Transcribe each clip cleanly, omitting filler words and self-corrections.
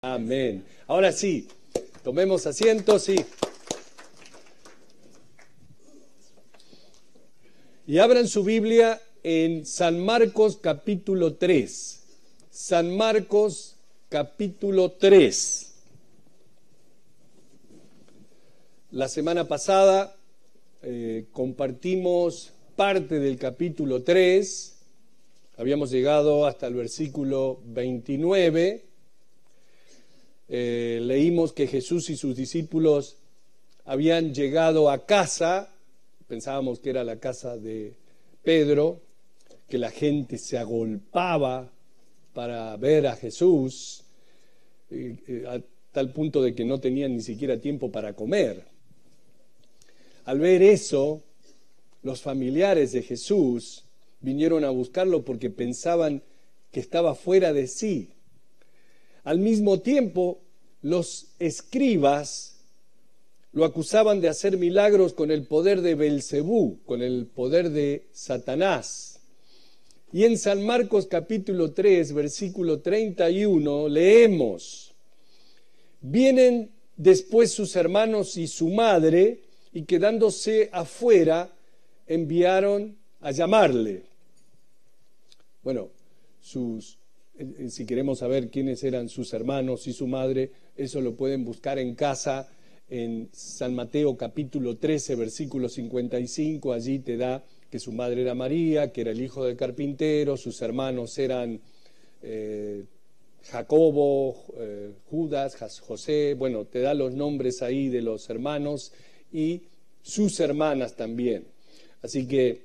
Amén. Ahora sí, tomemos asiento, sí. Y abran su Biblia en San Marcos capítulo 3. San Marcos capítulo 3. La semana pasada compartimos parte del capítulo 3. Habíamos llegado hasta el versículo 29. Leímos que Jesús y sus discípulos habían llegado a casa. Pensábamos que era la casa de Pedro, que la gente se agolpaba para ver a Jesús, a tal punto de que no tenían ni siquiera tiempo para comer. Al ver eso, los familiares de Jesús vinieron a buscarlo porque pensaban que estaba fuera de sí. Al mismo tiempo, los escribas lo acusaban de hacer milagros con el poder de Belcebú, con el poder de Satanás. Y en San Marcos capítulo 3, versículo 31, leemos: vienen después sus hermanos y su madre, y quedándose afuera, enviaron a llamarle. Bueno, si queremos saber quiénes eran sus hermanos y su madre, eso lo pueden buscar en casa en San Mateo capítulo 13, versículo 55. Allí te da que su madre era María, que era el hijo del carpintero, sus hermanos eran Jacobo, Judas, José. Bueno, te da los nombres ahí de los hermanos y sus hermanas también. Así que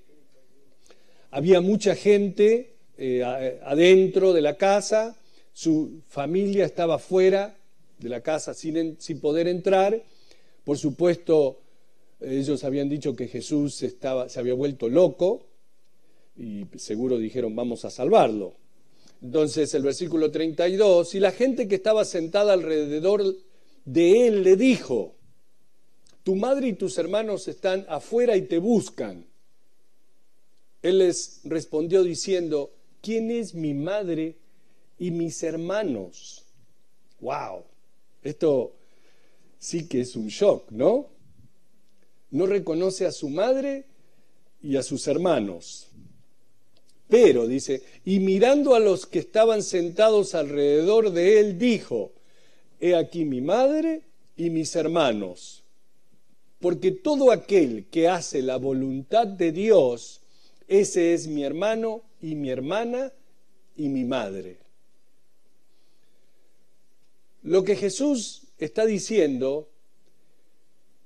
había mucha gente adentro de la casa, su familia estaba fuera de la casa sin poder entrar. Por supuesto, ellos habían dicho que Jesús se había vuelto loco y seguro dijeron, vamos a salvarlo. Entonces el versículo 32, y la gente que estaba sentada alrededor de él le dijo: tu madre y tus hermanos están afuera y te buscan. Él les respondió diciendo: ¿quién es mi madre y mis hermanos? ¡Wow! Esto sí que es un shock, ¿no? No reconoce a su madre y a sus hermanos. Pero, dice, y mirando a los que estaban sentados alrededor de él, dijo: he aquí mi madre y mis hermanos. Porque todo aquel que hace la voluntad de Dios, ese es mi hermano y mi hermana y mi madre. Lo que Jesús está diciendo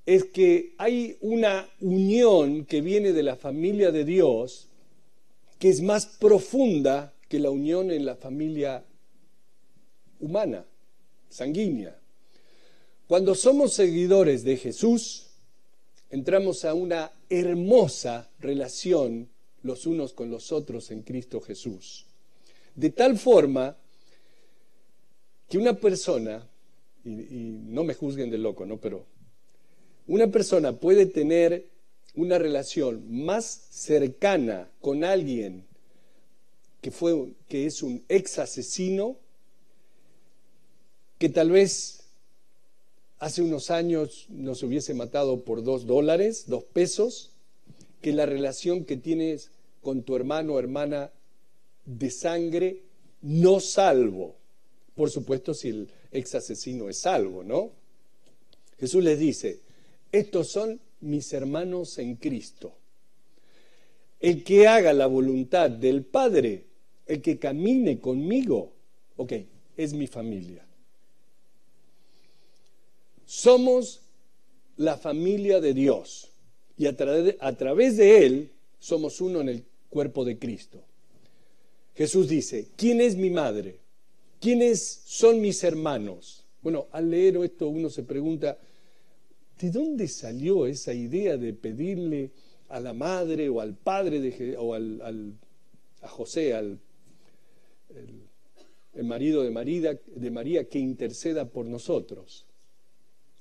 es que hay una unión que viene de la familia de Dios que es más profunda que la unión en la familia humana, sanguínea. Cuando somos seguidores de Jesús, entramos a una hermosa relación los unos con los otros en Cristo Jesús. De tal forma que una persona, y no me juzguen de loco, ¿no? Pero una persona puede tener una relación más cercana con alguien que es un ex asesino, que tal vez hace unos años nos hubiese matado por $2, $2, que la relación que tienes con tu hermano o hermana de sangre no salvo. Por supuesto, si el ex asesino es salvo, ¿no? Jesús les dice: estos son mis hermanos en Cristo. El que haga la voluntad del Padre, el que camine conmigo, es mi familia. Somos la familia de Dios y a través de Él somos uno en el cuerpo de Cristo. Jesús dice: ¿quién es mi madre? ¿Quiénes son mis hermanos? Bueno, al leer esto uno se pregunta: ¿de dónde salió esa idea de pedirle a la madre o al padre a José, el marido de María, que interceda por nosotros?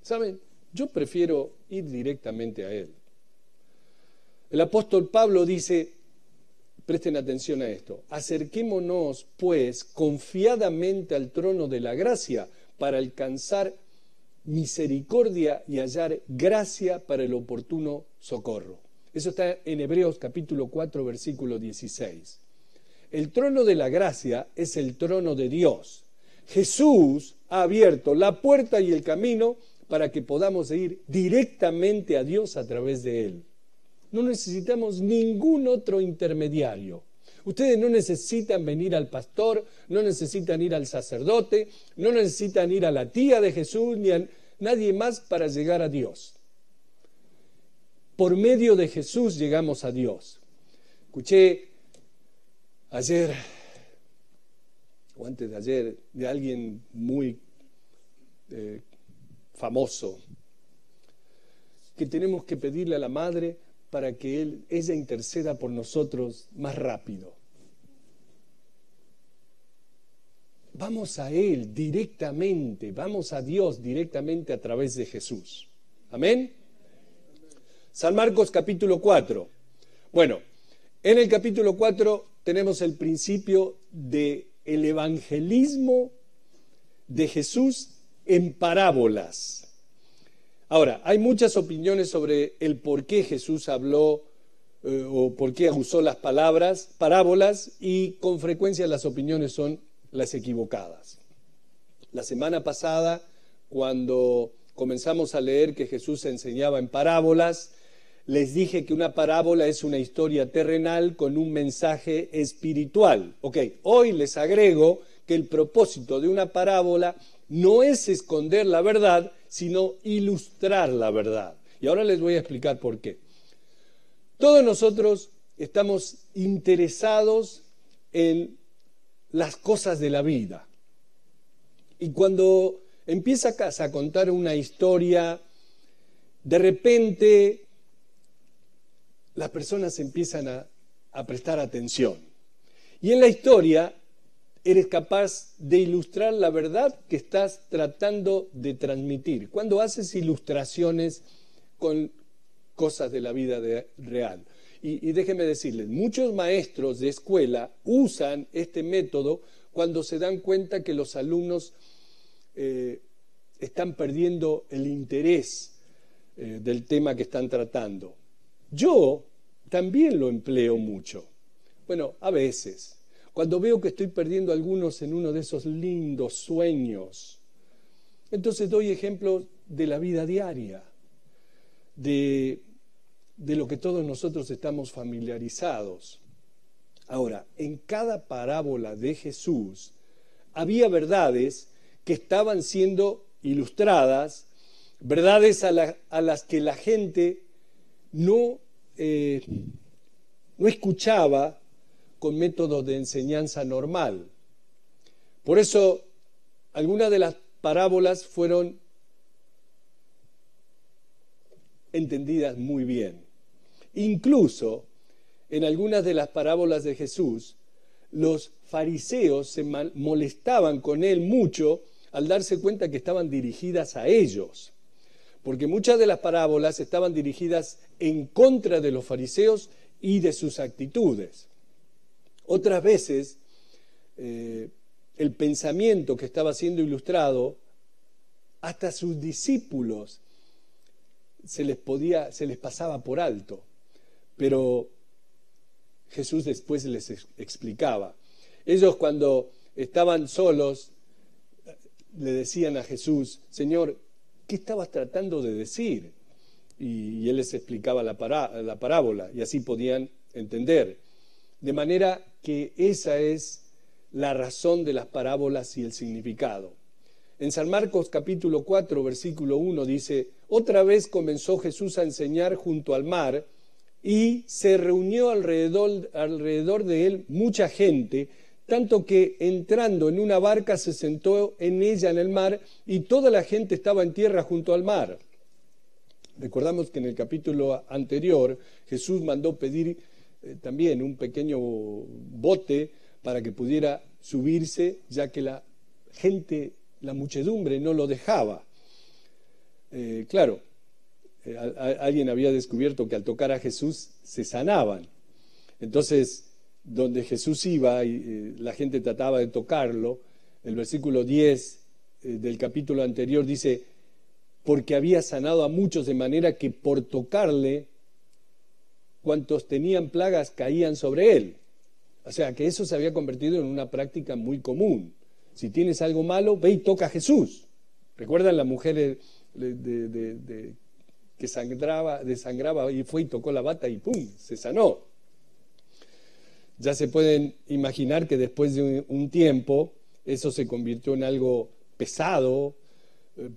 ¿Saben? Yo prefiero ir directamente a él. El apóstol Pablo dice, presten atención a esto: acerquémonos pues confiadamente al trono de la gracia para alcanzar misericordia y hallar gracia para el oportuno socorro. Eso está en Hebreos capítulo 4, versículo 16. El trono de la gracia es el trono de Dios. Jesús ha abierto la puerta y el camino para que podamos ir directamente a Dios a través de Él. No necesitamos ningún otro intermediario. Ustedes no necesitan venir al pastor, no necesitan ir al sacerdote, no necesitan ir a la tía de Jesús ni a nadie más para llegar a Dios. Por medio de Jesús llegamos a Dios. Escuché ayer o antes de ayer de alguien muy famoso que tenemos que pedirle a la Madre para que ella interceda por nosotros más rápido. Vamos a Él directamente, vamos a Dios directamente a través de Jesús. Amén. San Marcos capítulo 4. Bueno, en el capítulo 4 tenemos el principio del evangelismo de Jesús en parábolas. Ahora, hay muchas opiniones sobre el por qué Jesús habló o por qué usó las palabras parábolas, y con frecuencia las opiniones son las equivocadas. La semana pasada, cuando comenzamos a leer que Jesús enseñaba en parábolas, les dije que una parábola es una historia terrenal con un mensaje espiritual. Ok, hoy les agrego que el propósito de una parábola no es esconder la verdad, sino ilustrar la verdad. Y ahora les voy a explicar por qué. Todos nosotros estamos interesados en las cosas de la vida. Y cuando empiezas a contar una historia, de repente las personas empiezan a prestar atención. Y en la historia eres capaz de ilustrar la verdad que estás tratando de transmitir. Cuando haces ilustraciones con cosas de la vida real. Y déjenme decirles, muchos maestros de escuela usan este método cuando se dan cuenta que los alumnos están perdiendo el interés del tema que están tratando. Yo también lo empleo mucho. Bueno, a veces. Cuando veo que estoy perdiendo a algunos en uno de esos lindos sueños, entonces doy ejemplos de la vida diaria, de lo que todos nosotros estamos familiarizados. Ahora, en cada parábola de Jesús había verdades que estaban siendo ilustradas, verdades a las que la gente no escuchaba con métodos de enseñanza normal. Por eso, algunas de las parábolas fueron entendidas muy bien. Incluso, en algunas de las parábolas de Jesús, los fariseos se molestaban con él mucho al darse cuenta que estaban dirigidas a ellos. Porque muchas de las parábolas estaban dirigidas en contra de los fariseos y de sus actitudes. Otras veces, el pensamiento que estaba siendo ilustrado, hasta sus discípulos se les pasaba por alto. Pero Jesús después les explicaba. Ellos, cuando estaban solos, le decían a Jesús: Señor, ¿qué estabas tratando de decir? Y él les explicaba la parábola, y así podían entender. De manera que esa es la razón de las parábolas y el significado. En San Marcos capítulo 4, versículo 1 dice: otra vez comenzó Jesús a enseñar junto al mar, y se reunió alrededor de él mucha gente, tanto que entrando en una barca se sentó en ella en el mar, y toda la gente estaba en tierra junto al mar. Recordamos que en el capítulo anterior Jesús mandó pedir también un pequeño bote para que pudiera subirse, ya que la gente, la muchedumbre no lo dejaba. Alguien había descubierto que al tocar a Jesús se sanaban. Entonces, donde Jesús iba y la gente trataba de tocarlo, el versículo 10 del capítulo anterior, dice, porque había sanado a muchos de manera que por tocarle, cuantos tenían plagas caían sobre él. O sea, que eso se había convertido en una práctica muy común. Si tienes algo malo, ve y toca a Jesús. ¿Recuerdan la mujer que desangraba y fue y tocó la bata y ¡pum!, se sanó? Ya se pueden imaginar que después de un tiempo eso se convirtió en algo pesado,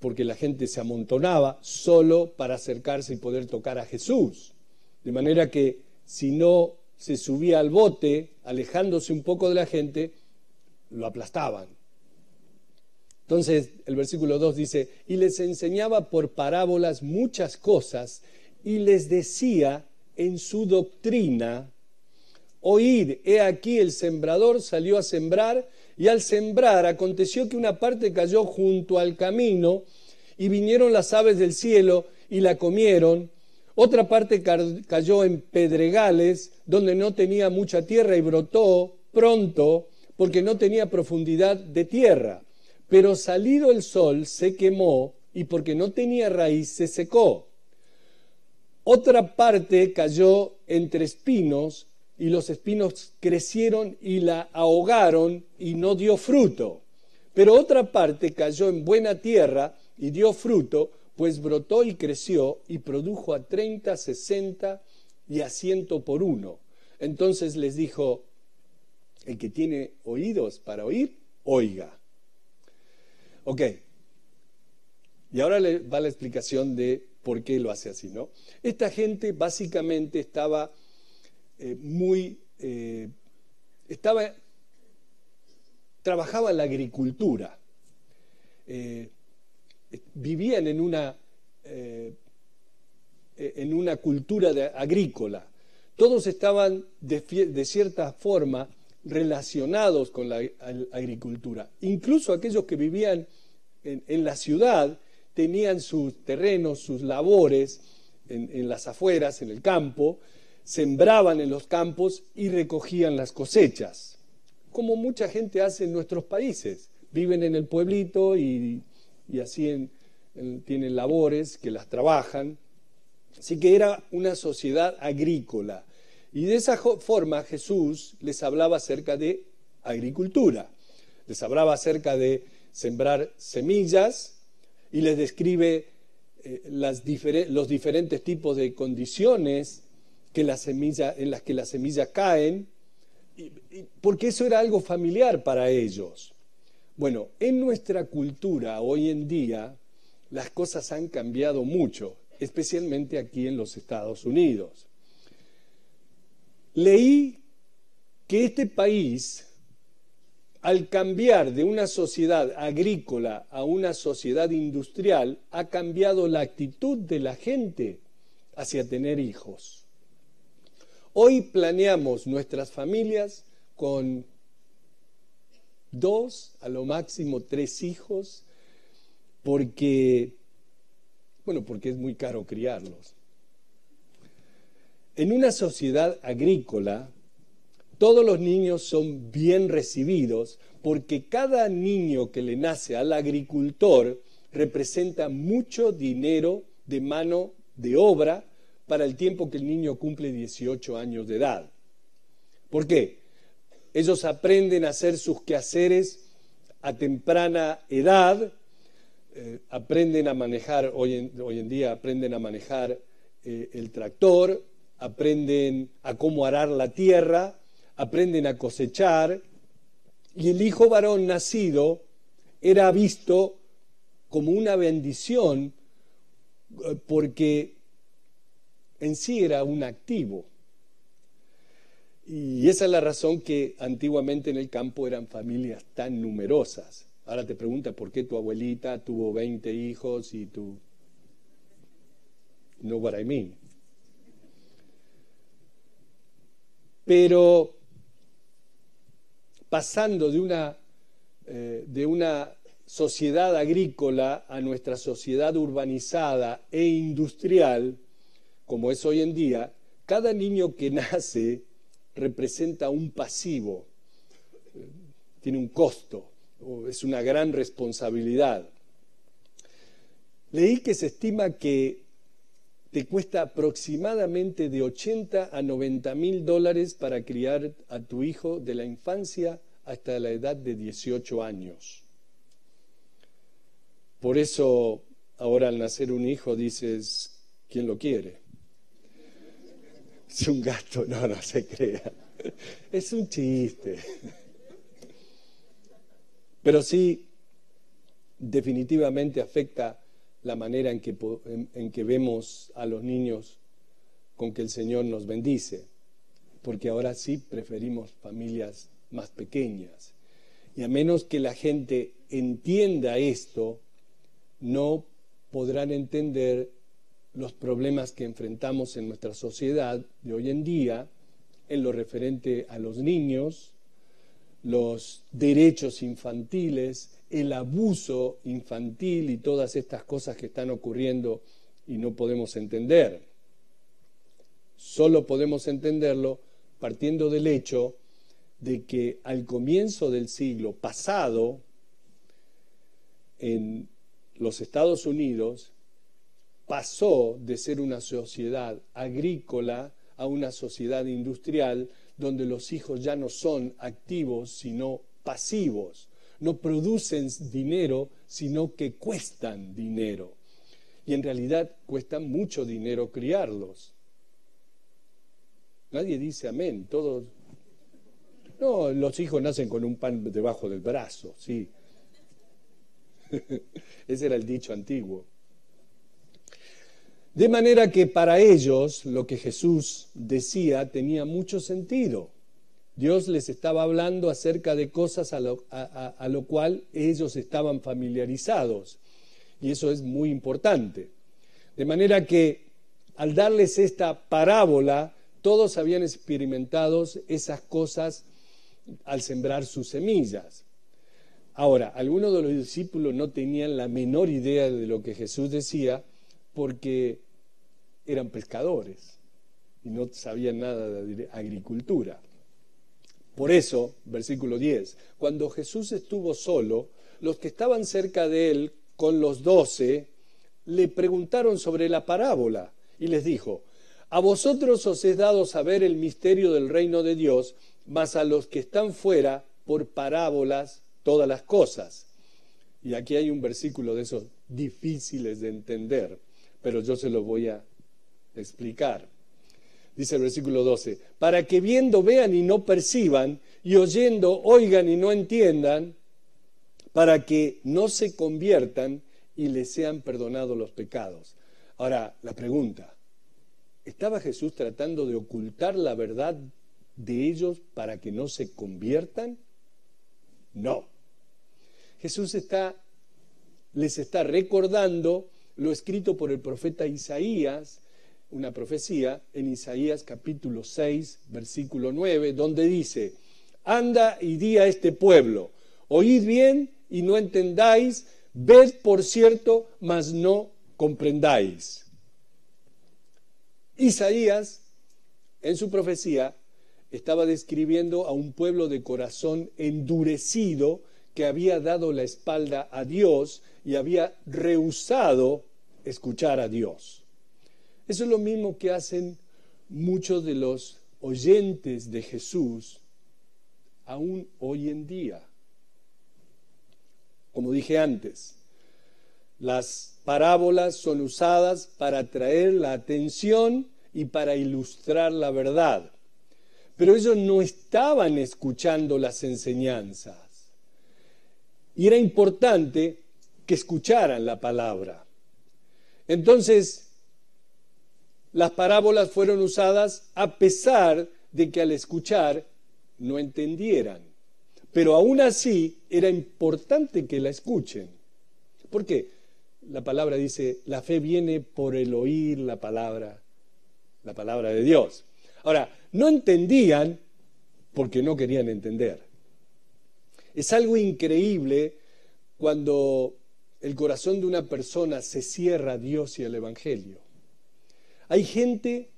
porque la gente se amontonaba solo para acercarse y poder tocar a Jesús. De manera que si no se subía al bote, alejándose un poco de la gente, lo aplastaban. Entonces el versículo 2 dice, y les enseñaba por parábolas muchas cosas, y les decía en su doctrina, oíd, he aquí el sembrador salió a sembrar, y al sembrar aconteció que una parte cayó junto al camino, y vinieron las aves del cielo y la comieron. Otra parte cayó en pedregales, donde no tenía mucha tierra, y brotó pronto, porque no tenía profundidad de tierra. Pero salido el sol se quemó, y porque no tenía raíz se secó. Otra parte cayó entre espinos, y los espinos crecieron y la ahogaron, y no dio fruto. Pero otra parte cayó en buena tierra, y dio fruto, pues brotó y creció, y produjo a 30, 60 y a 100 por uno. Entonces les dijo, el que tiene oídos para oír, oiga. Ok, y ahora va la explicación de por qué lo hace así, ¿no? Esta gente básicamente trabajaba en la agricultura, vivían en una cultura agrícola. Todos estaban de cierta forma relacionados con la agricultura. Incluso aquellos que vivían en la ciudad tenían sus terrenos, sus labores en las afueras, en el campo, sembraban en los campos y recogían las cosechas, como mucha gente hace en nuestros países. Viven en el pueblito y así tienen labores que las trabajan. Así que era una sociedad agrícola. Y de esa forma Jesús les hablaba acerca de agricultura. Les hablaba acerca de sembrar semillas y les describe los diferentes tipos de condiciones en las que las semillas caen, porque eso era algo familiar para ellos. Bueno, en nuestra cultura hoy en día las cosas han cambiado mucho, especialmente aquí en los Estados Unidos. Leí que este país, al cambiar de una sociedad agrícola a una sociedad industrial, ha cambiado la actitud de la gente hacia tener hijos. Hoy planeamos nuestras familias con 2, a lo máximo 3 hijos, porque es muy caro criarlos. En una sociedad agrícola, todos los niños son bien recibidos, porque cada niño que le nace al agricultor representa mucho dinero de mano de obra para el tiempo que el niño cumple 18 años de edad. ¿Por qué? Ellos aprenden a hacer sus quehaceres a temprana edad, aprenden a manejar, hoy en día aprenden a manejar el tractor, aprenden a cómo arar la tierra, aprenden a cosechar, y el hijo varón nacido era visto como una bendición porque en sí era un activo. Y esa es la razón que antiguamente en el campo eran familias tan numerosas. Ahora te preguntas por qué tu abuelita tuvo 20 hijos y tú... Know what I mean. Pero pasando de una sociedad agrícola a nuestra sociedad urbanizada e industrial, como es hoy en día, cada niño que nace representa un pasivo, tiene un costo. es una gran responsabilidad. Leí que se estima que te cuesta aproximadamente de 80 a 90 mil dólares para criar a tu hijo de la infancia hasta la edad de 18 años. Por eso, ahora al nacer un hijo dices, ¿quién lo quiere? Es un gato, no se crea. Es un chiste. Pero sí, definitivamente afecta la manera en que vemos a los niños con que el Señor nos bendice, porque ahora sí preferimos familias más pequeñas. Y a menos que la gente entienda esto, no podrán entender los problemas que enfrentamos en nuestra sociedad de hoy en día en lo referente a los niños, los derechos infantiles, el abuso infantil y todas estas cosas que están ocurriendo y no podemos entender. Solo podemos entenderlo partiendo del hecho de que al comienzo del siglo pasado, en los Estados Unidos, pasó de ser una sociedad agrícola a una sociedad industrial donde los hijos ya no son activos sino pasivos, no producen dinero sino que cuestan dinero y en realidad cuestan mucho dinero criarlos. Nadie dice amén, todos. No, los hijos nacen con un pan debajo del brazo, sí. Ese era el dicho antiguo. De manera que para ellos lo que Jesús decía tenía mucho sentido. Dios les estaba hablando acerca de cosas a lo cual ellos estaban familiarizados. Y eso es muy importante. De manera que al darles esta parábola, todos habían experimentado esas cosas al sembrar sus semillas. Ahora, algunos de los discípulos no tenían la menor idea de lo que Jesús decía porque eran pescadores y no sabían nada de agricultura. Por eso, versículo 10, cuando Jesús estuvo solo, los que estaban cerca de él con los 12 le preguntaron sobre la parábola y les dijo: a vosotros os es dado saber el misterio del reino de Dios, mas a los que están fuera, por parábolas, todas las cosas. Y aquí hay un versículo de esos difíciles de entender, pero yo se los voy a explicar. Dice el versículo 12, para que viendo vean y no perciban, y oyendo oigan y no entiendan, para que no se conviertan y les sean perdonados los pecados. Ahora, la pregunta, ¿estaba Jesús tratando de ocultar la verdad de ellos para que no se conviertan? No. Jesús les está recordando lo escrito por el profeta Isaías, una profecía en Isaías capítulo 6, versículo 9, donde dice: anda y di a este pueblo, oíd bien y no entendáis, ved por cierto, mas no comprendáis. Isaías, en su profecía, estaba describiendo a un pueblo de corazón endurecido que había dado la espalda a Dios y había rehusado escuchar a Dios. Eso es lo mismo que hacen muchos de los oyentes de Jesús aún hoy en día. Como dije antes, las parábolas son usadas para atraer la atención y para ilustrar la verdad. Pero ellos no estaban escuchando las enseñanzas. Y era importante que escucharan la palabra. Entonces, las parábolas fueron usadas a pesar de que al escuchar no entendieran. Pero aún así era importante que la escuchen. ¿Por qué? La palabra dice, la fe viene por el oír la palabra de Dios. Ahora, no entendían porque no querían entender. Es algo increíble cuando el corazón de una persona se cierra a Dios y al Evangelio. Hay gente,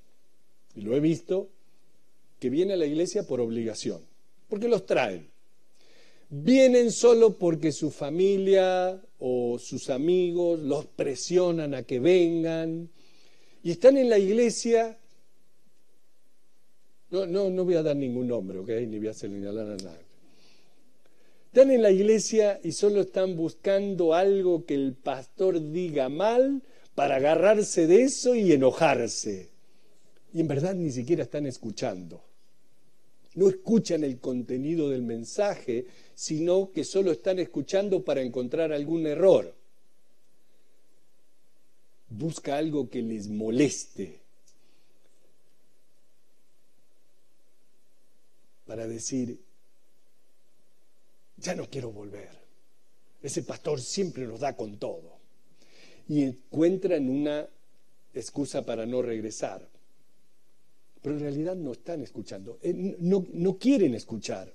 y lo he visto, que viene a la iglesia por obligación, porque los traen. vienen solo porque su familia o sus amigos los presionan a que vengan y están en la iglesia. No voy a dar ningún nombre, ¿ok? Ni voy a señalar a nadie. Están en la iglesia y solo están buscando algo que el pastor diga mal para agarrarse de eso y enojarse. Y en verdad ni siquiera están escuchando. No escuchan el contenido del mensaje, sino que solo están escuchando para encontrar algún error. Busca algo que les moleste, para decir, ya no quiero volver. Ese pastor siempre nos da con todo. Y encuentran una excusa para no regresar. Pero en realidad no están escuchando, no quieren escuchar.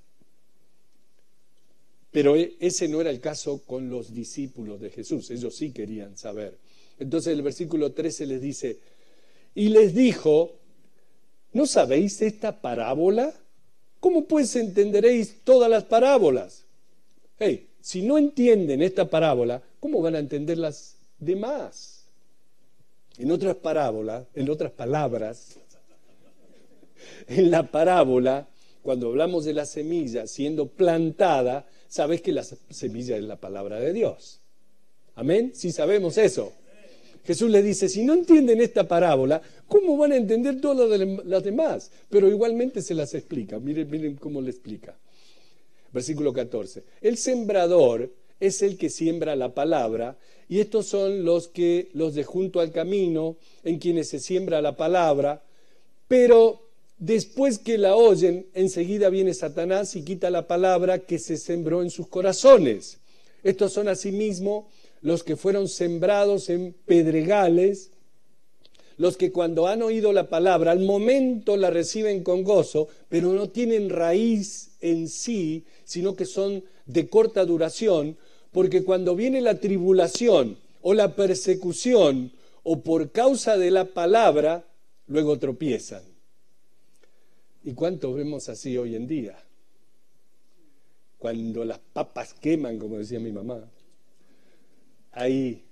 Pero ese no era el caso con los discípulos de Jesús, ellos sí querían saber. Entonces el versículo 13 les dice, y les dijo, ¿no sabéis esta parábola? ¿Cómo pues entenderéis todas las parábolas? Hey, si no entienden esta parábola, ¿cómo van a entender las demás? En otras palabras, en la parábola, cuando hablamos de la semilla siendo plantada, sabes que la semilla es la palabra de Dios. ¿Amén? Sí sabemos eso. Jesús le dice, si no entienden esta parábola, ¿cómo van a entender todas las demás? Pero igualmente se las explica. Miren cómo le explica. Versículo 14. El sembrador es el que siembra la palabra, y estos son los de junto al camino, en quienes se siembra la palabra, pero después que la oyen, enseguida viene Satanás y quita la palabra que se sembró en sus corazones. Estos son asimismo los que fueron sembrados en pedregales, los que cuando han oído la palabra, al momento la reciben con gozo, pero no tienen raíz en sí, sino que son de corta duración, porque cuando viene la tribulación o la persecución o por causa de la palabra, luego tropiezan. ¿Y cuántos vemos así hoy en día? Cuando las papas queman, como decía mi mamá, ahí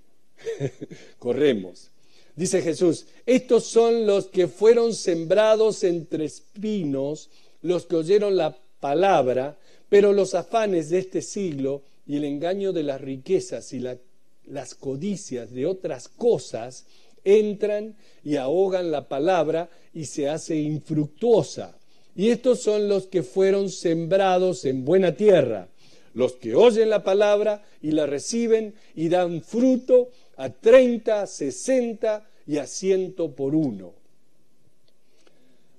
corremos. Dice Jesús, estos son los que fueron sembrados entre espinos, los que oyeron la palabra, pero los afanes de este siglo y el engaño de las riquezas y las codicias de otras cosas entran y ahogan la palabra y se hace infructuosa. Y estos son los que fueron sembrados en buena tierra, los que oyen la palabra y la reciben y dan fruto a 30, 60 y a 100 por uno.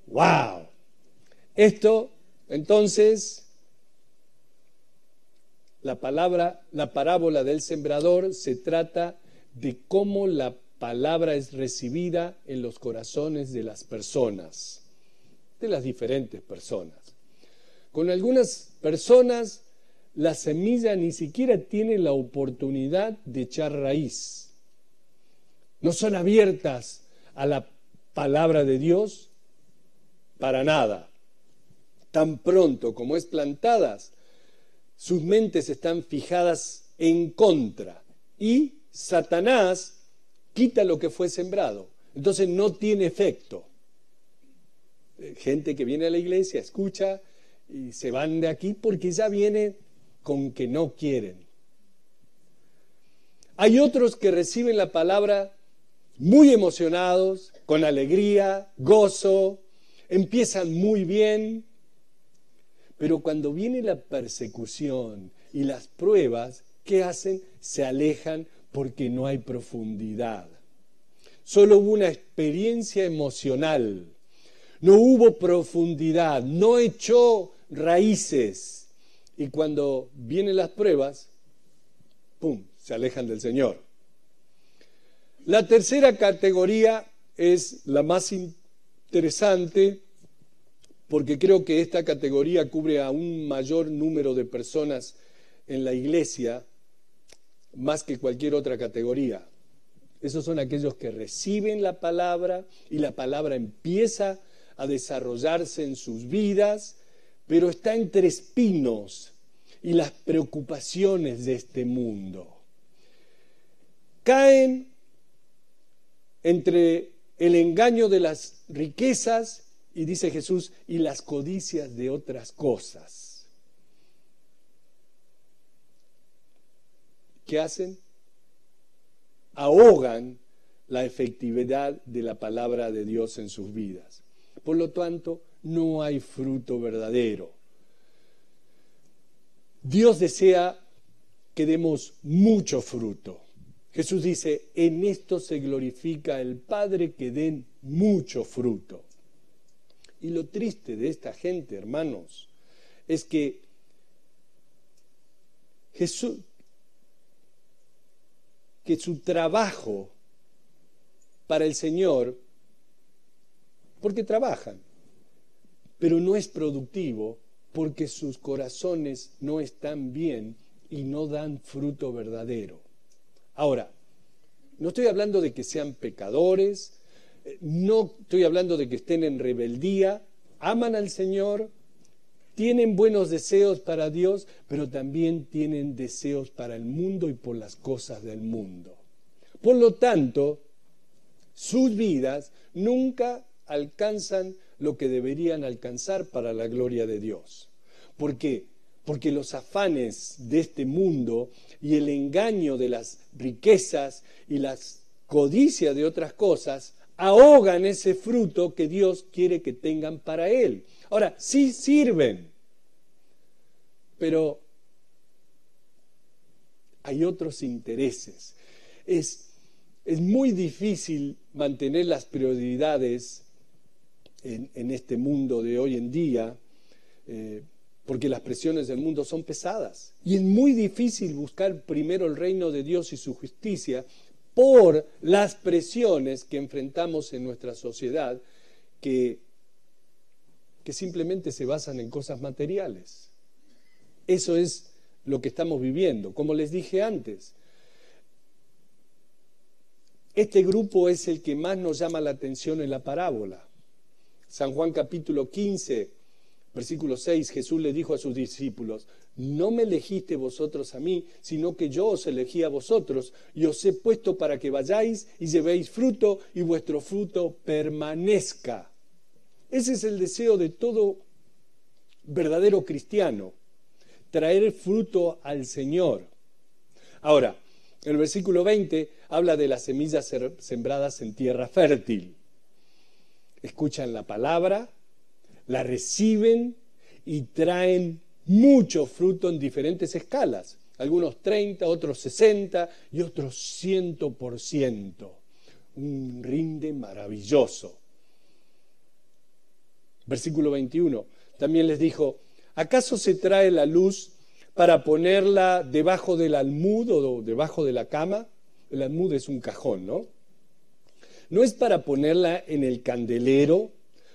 ¡Wow! Esto, entonces, la parábola del sembrador se trata de cómo la palabra es recibida en los corazones de las personas, de las diferentes personas. Con algunas personas, la semilla ni siquiera tiene la oportunidad de echar raíz. No son abiertas a la palabra de Dios para nada. Tan pronto como es plantadas, sus mentes están fijadas en contra y Satanás quita lo que fue sembrado. Entonces no tiene efecto. Gente que viene a la iglesia, escucha y se van de aquí porque ya viene con que no quieren. Hay otros que reciben la palabra muy emocionados, con alegría, gozo, empiezan muy bien, pero cuando viene la persecución y las pruebas, ¿qué hacen? Se alejan porque no hay profundidad. Solo hubo una experiencia emocional, no hubo profundidad, no echó raíces. Y cuando vienen las pruebas, ¡pum!, se alejan del Señor. La tercera categoría es la más interesante, porque creo que esta categoría cubre a un mayor número de personas en la iglesia, más que cualquier otra categoría. Esos son aquellos que reciben la palabra y la palabra empieza a desarrollarse en sus vidas, pero está entre espinos y las preocupaciones de este mundo. Caen entre el engaño de las riquezas y, dice Jesús, y las codicias de otras cosas. ¿Qué hacen? Ahogan la efectividad de la palabra de Dios en sus vidas. Por lo tanto, no hay fruto verdadero. Dios desea que demos mucho fruto. Jesús dice, en esto se glorifica el Padre, que den mucho fruto. Y lo triste de esta gente, hermanos, es que su trabajo para el Señor, porque trabajan, pero no es productivo, porque sus corazones no están bien y no dan fruto verdadero. Ahora, no estoy hablando de que sean pecadores, no estoy hablando de que estén en rebeldía, aman al Señor, tienen buenos deseos para Dios, pero también tienen deseos para el mundo y por las cosas del mundo. Por lo tanto, sus vidas nunca alcanzan lo que deberían alcanzar para la gloria de Dios. ¿Por qué? Porque los afanes de este mundo y el engaño de las riquezas y las codicias de otras cosas ahogan ese fruto que Dios quiere que tengan para Él. Ahora, sí sirven, pero hay otros intereses. Es muy difícil mantener las prioridades en este mundo de hoy en día, porque las presiones del mundo son pesadas. Y es muy difícil buscar primero el reino de Dios y su justicia por las presiones que enfrentamos en nuestra sociedad, que simplemente se basan en cosas materiales. Eso es lo que estamos viviendo. Como les dije antes, este grupo es el que más nos llama la atención en la parábola. San Juan capítulo 15, versículo 6, Jesús le dijo a sus discípulos, no me elegiste vosotros a mí, sino que yo os elegí a vosotros y os he puesto para que vayáis y llevéis fruto y vuestro fruto permanezca. Ese es el deseo de todo verdadero cristiano, traer fruto al Señor. Ahora, el versículo 20 habla de las semillas sembradas en tierra fértil. Escuchan la palabra, la reciben y traen mucho fruto en diferentes escalas. Algunos 30, otros 60 y otros 100%. Un rinde maravilloso. Versículo 21. También les dijo, ¿acaso se trae la luz para ponerla debajo del almud o debajo de la cama? El almud es un cajón, ¿no? No es para ponerla en el candelero,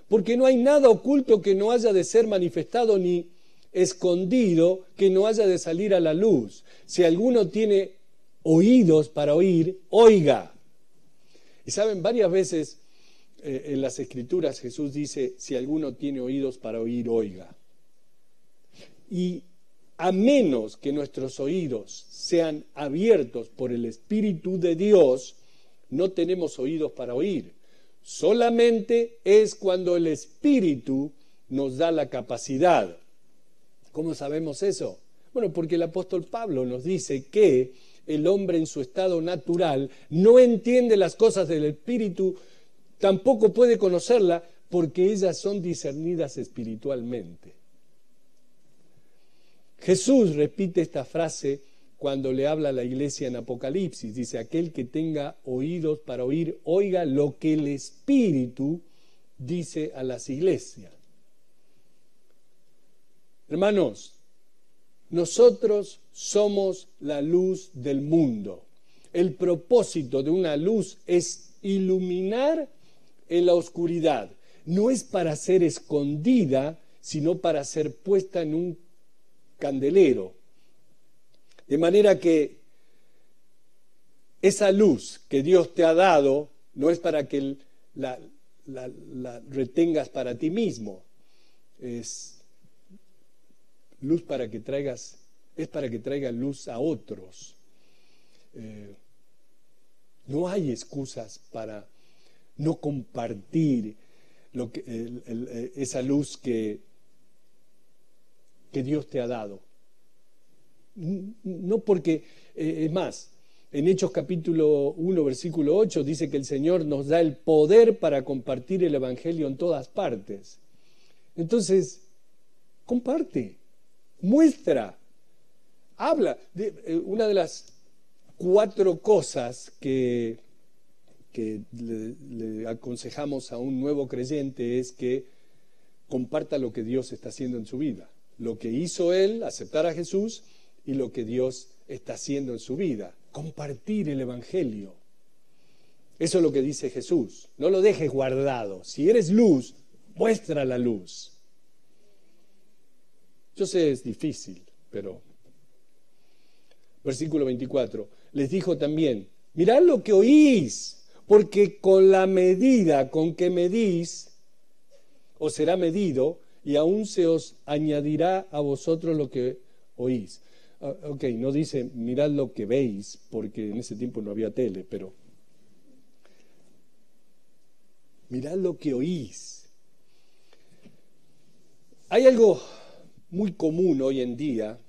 porque no hay nada oculto que no haya de ser manifestado, ni escondido que no haya de salir a la luz. Si alguno tiene oídos para oír, oiga. Y saben, varias veces en las Escrituras Jesús dice, si alguno tiene oídos para oír, oiga. Y a menos que nuestros oídos sean abiertos por el Espíritu de Dios, no tenemos oídos para oír. Solamente es cuando el Espíritu nos da la capacidad. ¿Cómo sabemos eso? Bueno, porque el apóstol Pablo nos dice que el hombre en su estado natural no entiende las cosas del Espíritu, tampoco puede conocerla, porque ellas son discernidas espiritualmente. Jesús repite esta frase cuando le habla a la iglesia en Apocalipsis. Dice, aquel que tenga oídos para oír, oiga lo que el Espíritu dice a las iglesias. Hermanos, nosotros somos la luz del mundo. El propósito de una luz es iluminar en la oscuridad. No es para ser escondida, sino para ser puesta en un candelero. De manera que esa luz que Dios te ha dado no es para que la retengas para ti mismo. Es luz para que traigas es para que traiga luz a otros. No hay excusas para no compartir esa luz que Dios te ha dado. No porque, es más, en Hechos capítulo 1, versículo 8, dice que el Señor nos da el poder para compartir el Evangelio en todas partes. Entonces, comparte, muestra, habla. Una de las 4 cosas que le aconsejamos a un nuevo creyente es que comparta lo que Dios está haciendo en su vida. Lo que hizo él, aceptar a Jesús, y lo que Dios está haciendo en su vida. Compartir el Evangelio. Eso es lo que dice Jesús. No lo dejes guardado. Si eres luz, muestra la luz. Yo sé, es difícil, pero... Versículo 24. Les dijo también, mirad lo que oís, porque con la medida con que medís, os será medido, y aún se os añadirá a vosotros lo que oís. Ok, no dice mirad lo que veis, porque en ese tiempo no había tele, pero mirad lo que oís. Hay algo muy común hoy en día,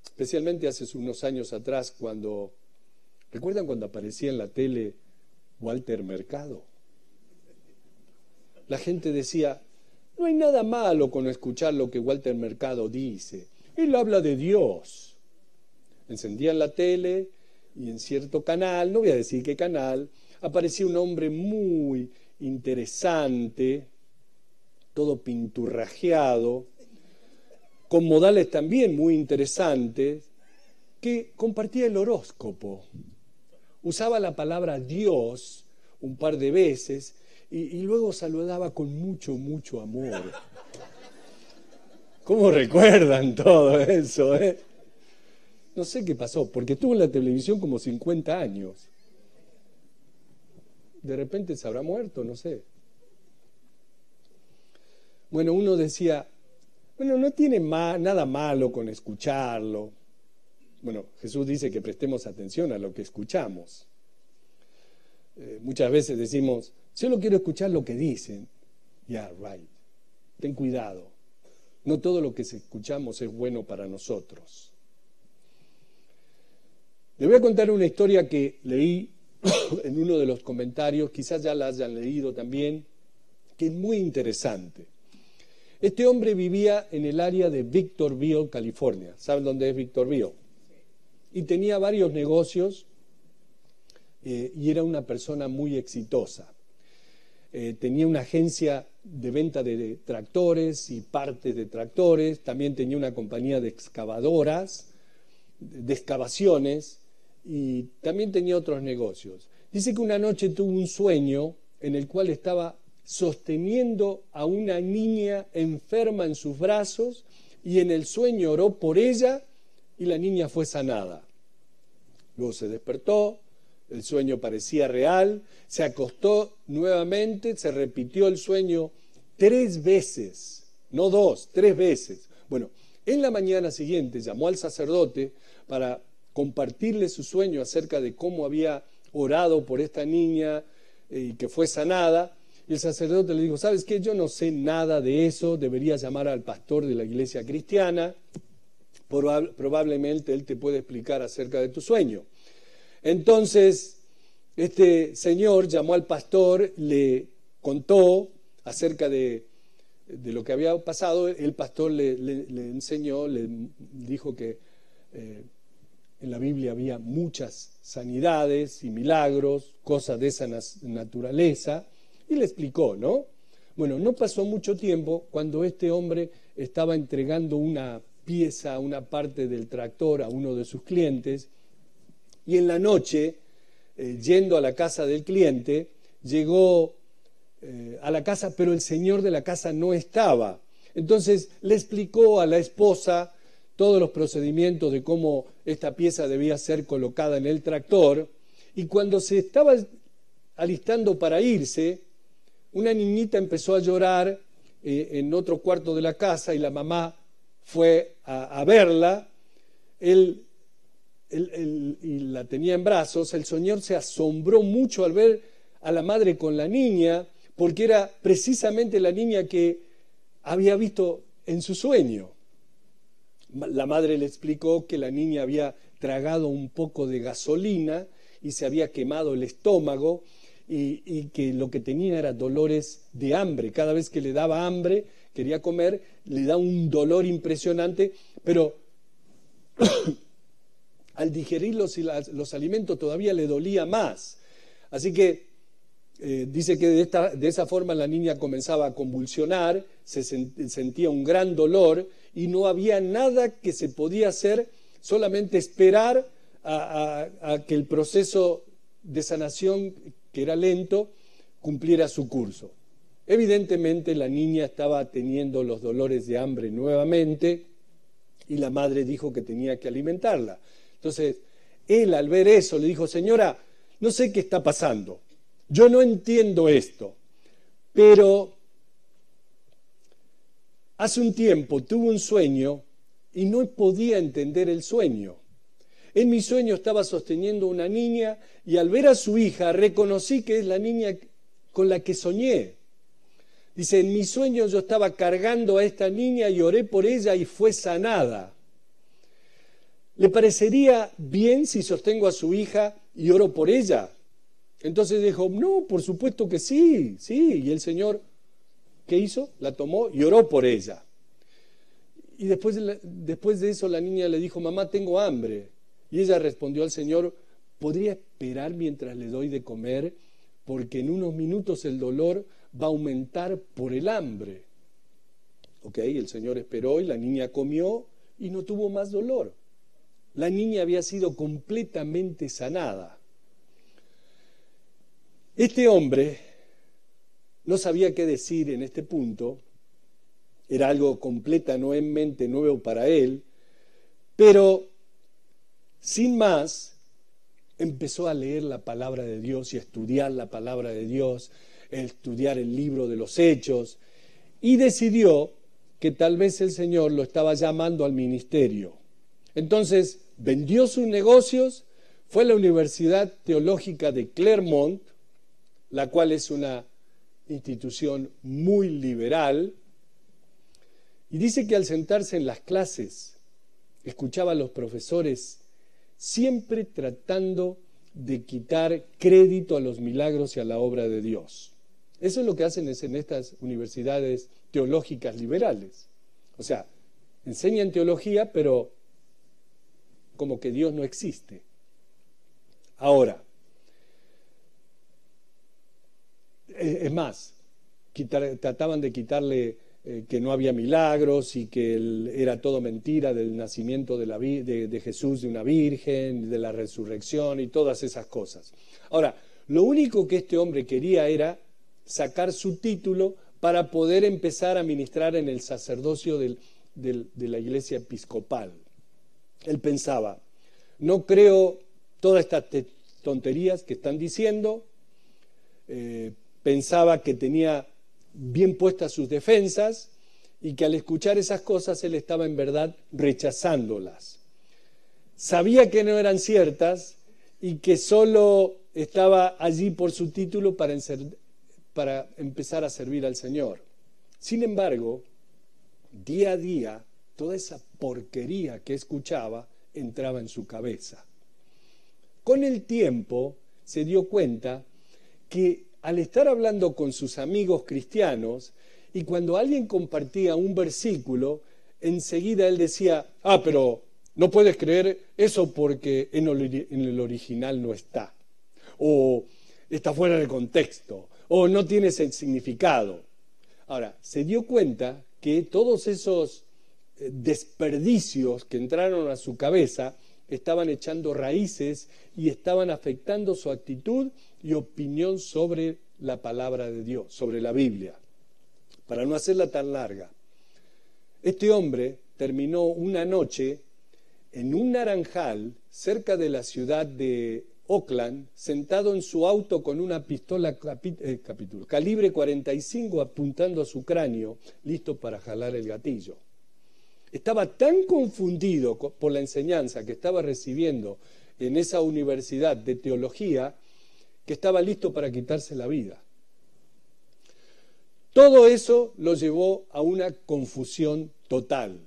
especialmente hace unos años atrás, ¿recuerdan cuando aparecía en la tele Walter Mercado? La gente decía, no hay nada malo con escuchar lo que Walter Mercado dice. Él habla de Dios. Encendían la tele y en cierto canal, no voy a decir qué canal, aparecía un hombre muy interesante, todo pinturrajeado, con modales también muy interesantes, que compartía el horóscopo. Usaba la palabra Dios un par de veces y luego saludaba con mucho, mucho amor. ¿Cómo recuerdan todo eso, No sé qué pasó, porque estuvo en la televisión como 50 años. De repente se habrá muerto, no sé. Bueno, uno decía, bueno, no tiene nada malo con escucharlo. Bueno, Jesús dice que prestemos atención a lo que escuchamos. Muchas veces decimos, solo quiero escuchar lo que dicen. Yeah, right. Ten cuidado. No todo lo que escuchamos es bueno para nosotros. Le voy a contar una historia que leí en uno de los comentarios, quizás ya la hayan leído también, que es muy interesante. Este hombre vivía en el área de Victorville, California. ¿Saben dónde es Victorville? Y tenía varios negocios y era una persona muy exitosa. Tenía una agencia de venta de tractores y partes de tractores, también tenía una compañía de excavadoras, de excavaciones, y también tenía otros negocios. Dice que una noche tuvo un sueño en el cual estaba sosteniendo a una niña enferma en sus brazos y en el sueño oró por ella y la niña fue sanada. Luego se despertó, el sueño parecía real, se acostó nuevamente, se repitió el sueño 3 veces, no 2, 3 veces. Bueno, en la mañana siguiente llamó al sacerdote para compartirle su sueño acerca de cómo había orado por esta niña y que fue sanada. Y el sacerdote le dijo, ¿sabes qué? Yo no sé nada de eso, deberías llamar al pastor de la iglesia cristiana, probablemente él te puede explicar acerca de tu sueño. Entonces, este señor llamó al pastor, le contó acerca de lo que había pasado. El pastor le enseñó, le dijo que en la Biblia había muchas sanidades y milagros, cosas de esa naturaleza, y le explicó, ¿no? Bueno, no pasó mucho tiempo cuando este hombre estaba entregando una pieza, una parte del tractor a uno de sus clientes, y en la noche, yendo a la casa del cliente, llegó a la casa, pero el señor de la casa no estaba. Entonces le explicó a la esposa todos los procedimientos de cómo esta pieza debía ser colocada en el tractor, y cuando se estaba alistando para irse, una niñita empezó a llorar en otro cuarto de la casa y la mamá fue a verla, y la tenía en brazos. El Señor se asombró mucho al ver a la madre con la niña, porque era precisamente la niña que había visto en su sueño. La madre le explicó que la niña había tragado un poco de gasolina y se había quemado el estómago y que lo que tenía era dolores de hambre. Cada vez que le daba hambre, quería comer, le da un dolor impresionante, pero al digerir los alimentos todavía le dolía más. Así que dice que de esa forma la niña comenzaba a convulsionar, sentía un gran dolor y no había nada que se podía hacer, solamente esperar a que el proceso de sanación, que era lento, cumpliera su curso. Evidentemente la niña estaba teniendo los dolores de hambre nuevamente y la madre dijo que tenía que alimentarla. Entonces, él al ver eso le dijo: señora, no sé qué está pasando, yo no entiendo esto, pero hace un tiempo tuve un sueño y no podía entender el sueño. En mi sueño estaba sosteniendo una niña y al ver a su hija reconocí que es la niña con la que soñé. Dice, en mi sueño yo estaba cargando a esta niña y oré por ella y fue sanada. ¿Le parecería bien si sostengo a su hija y oro por ella? Entonces dijo, no, por supuesto que sí, sí. Y el Señor, ¿qué hizo? La tomó y oró por ella. Y después de eso la niña le dijo, mamá, tengo hambre. Y ella respondió al Señor, ¿podría esperar mientras le doy de comer? Porque en unos minutos el dolor va a aumentar por el hambre. Ok, el Señor esperó y la niña comió y no tuvo más dolor. La niña había sido completamente sanada. Este hombre no sabía qué decir en este punto, era algo completamente nuevo para él, pero sin más empezó a leer la palabra de Dios y a estudiar la palabra de Dios, a estudiar el libro de los Hechos, y decidió que tal vez el Señor lo estaba llamando al ministerio. Entonces vendió sus negocios, fue a la Universidad Teológica de Claremont, la cual es una institución muy liberal, y dice que al sentarse en las clases escuchaba a los profesores siempre tratando de quitar crédito a los milagros y a la obra de Dios. Eso es lo que hacen en estas universidades teológicas liberales. O sea, enseñan teología, pero como que Dios no existe. Ahora, es más, trataban de quitarle que no había milagros y que era todo mentira del nacimiento de Jesús de una virgen, de la resurrección y todas esas cosas. Ahora, lo único que este hombre quería era sacar su título para poder empezar a ministrar en el sacerdocio de la iglesia episcopal. Él pensaba, no creo todas estas tonterías que están diciendo, pensaba que tenía bien puestas sus defensas y que al escuchar esas cosas él estaba en verdad rechazándolas. Sabía que no eran ciertas y que solo estaba allí por su título para empezar a servir al Señor. Sin embargo, día a día, toda esa porquería que escuchaba entraba en su cabeza. Con el tiempo se dio cuenta que al estar hablando con sus amigos cristianos y cuando alguien compartía un versículo, enseguida él decía, pero no puedes creer eso porque en el original no está, o está fuera de contexto, o no tiene ese significado. Ahora, se dio cuenta que todos esos desperdicios que entraron a su cabeza estaban echando raíces y estaban afectando su actitud y opinión sobre la palabra de Dios, sobre la Biblia. Para no hacerla tan larga, este hombre terminó una noche en un naranjal cerca de la ciudad de Oakland, sentado en su auto con una pistola calibre 45 apuntando a su cráneo, listo para jalar el gatillo. estaba tan confundido por la enseñanza que estaba recibiendo en esa universidad de teología que estaba listo para quitarse la vida. Todo eso lo llevó a una confusión total.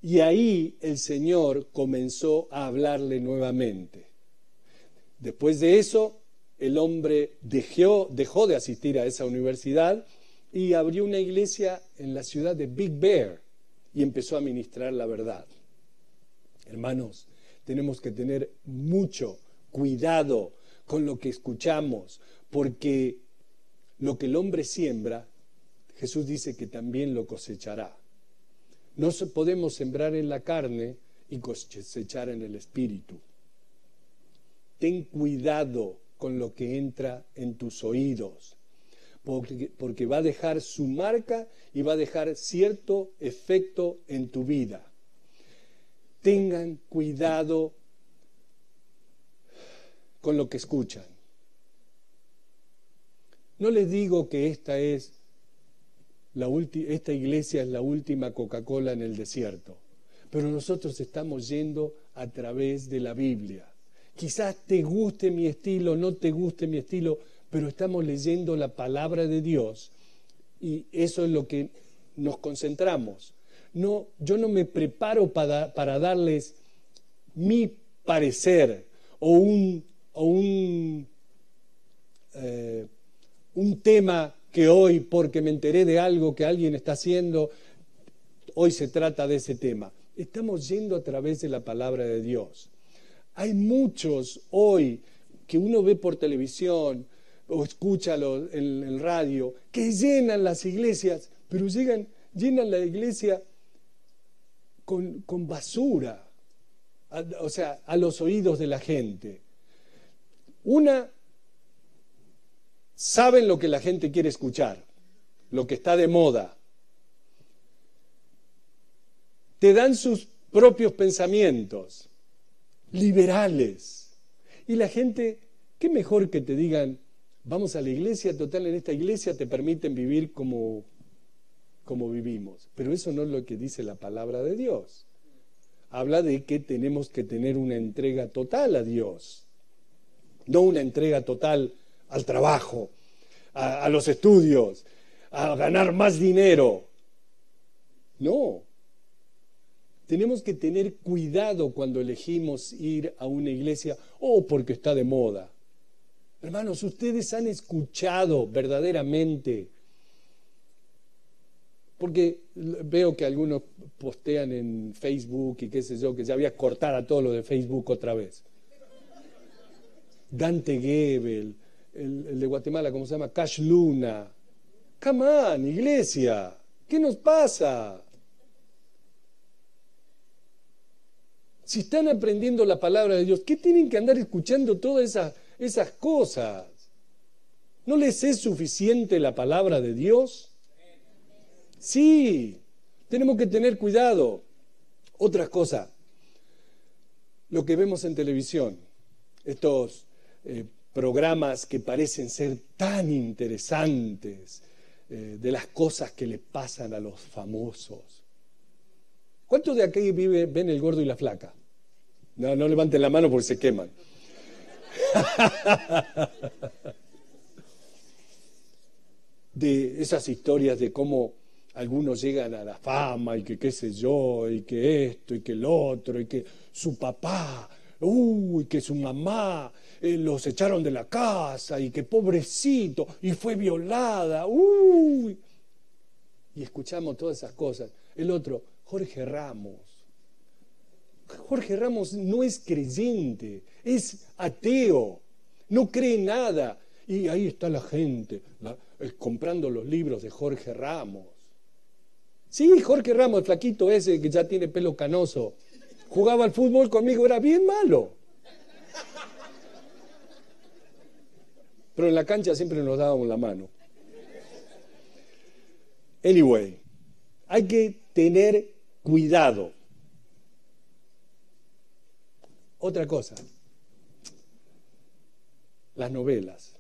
Y ahí el Señor comenzó a hablarle nuevamente. Después de eso, el hombre dejó de asistir a esa universidad y abrió una iglesia en la ciudad de Big Bear y empezó a ministrar la verdad. Hermanos, tenemos que tener mucho cuidado con lo que escuchamos, porque lo que el hombre siembra, Jesús dice que también lo cosechará. No podemos sembrar en la carne y cosechar en el espíritu. Ten cuidado con lo que entra en tus oídos, porque va a dejar su marca y va a dejar cierto efecto en tu vida. Tengan cuidado con lo que escuchan. No les digo que esta iglesia es la última Coca-Cola en el desierto, pero nosotros estamos yendo a través de la Biblia. Quizás te guste mi estilo, no te guste mi estilo, pero estamos leyendo la palabra de Dios y eso es lo que nos concentramos. No, yo no me preparo para darles mi parecer o un tema que hoy, porque me enteré de algo que alguien está haciendo, hoy se trata de ese tema. Estamos yendo a través de la palabra de Dios. Hay muchos hoy que uno ve por televisión o escucha en el radio que llenan las iglesias, pero llenan la iglesia con basura, o sea, a los oídos de la gente. Saben lo que la gente quiere escuchar, lo que está de moda. Te dan sus propios pensamientos, liberales. Y la gente, qué mejor que te digan, vamos a la iglesia, total, en esta iglesia te permiten vivir como vivimos. Pero eso no es lo que dice la palabra de Dios. Habla de que tenemos que tener una entrega total a Dios, no una entrega total al trabajo, a los estudios, a ganar más dinero. No. Tenemos que tener cuidado cuando elegimos ir a una iglesia, porque está de moda. Hermanos, ustedes han escuchado verdaderamente, porque veo que algunos postean en Facebook y qué sé yo, que ya había cortado a todo lo de Facebook otra vez. Dante Gebel, el de Guatemala, ¿cómo se llama? Cash Luna. Come on, iglesia, ¿qué nos pasa? Si están aprendiendo la palabra de Dios, ¿qué tienen que andar escuchando todas esas cosas? ¿No les es suficiente la palabra de Dios? Sí, tenemos que tener cuidado. Otra cosa, lo que vemos en televisión, estos programas que parecen ser tan interesantes, de las cosas que le pasan a los famosos. ¿Cuántos de aquí ven El Gordo y la Flaca? No levanten la mano porque se queman. De esas historias de cómo algunos llegan a la fama y que qué sé yo, y que esto y que el otro, y que su papá, y que su mamá los echaron de la casa, y que pobrecito, y fue violada, y escuchamos todas esas cosas. El otro, Jorge Ramos. Jorge Ramos no es creyente, es ateo, no cree nada. Y ahí está la gente comprando los libros de Jorge Ramos. Sí, Jorge Ramos, el flaquito ese que ya tiene pelo canoso, jugaba al fútbol conmigo, era bien malo. Pero en la cancha siempre nos dábamos la mano. Anyway, hay que tener cuidado. Otra cosa, las novelas.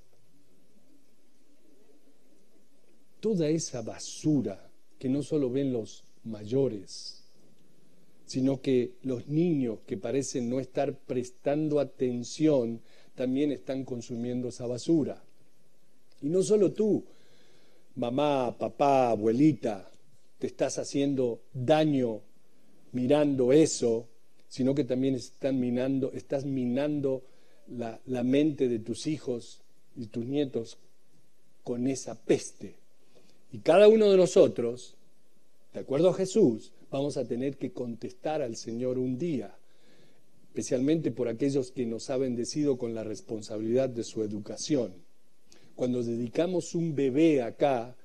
Toda esa basura que no solo ven los mayores, sino que los niños que parecen no estar prestando atención también están consumiendo esa basura. Y no solo tú, mamá, papá, abuelita, te estás haciendo daño mirando eso, sino que también estás minando la mente de tus hijos y tus nietos con esa peste. Y cada uno de nosotros, de acuerdo a Jesús, vamos a tener que contestar al Señor un día, especialmente por aquellos que nos ha bendecido con la responsabilidad de su educación. Cuando dedicamos un bebé acá,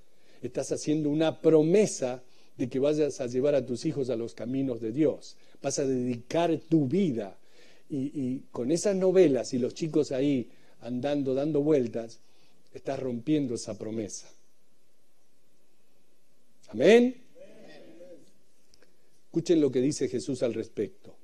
estás haciendo una promesa de que vayas a llevar a tus hijos a los caminos de Dios. Vas a dedicar tu vida. Y con esas novelas y los chicos ahí andando, dando vueltas, estás rompiendo esa promesa. Amén. Escuchen lo que dice Jesús al respecto.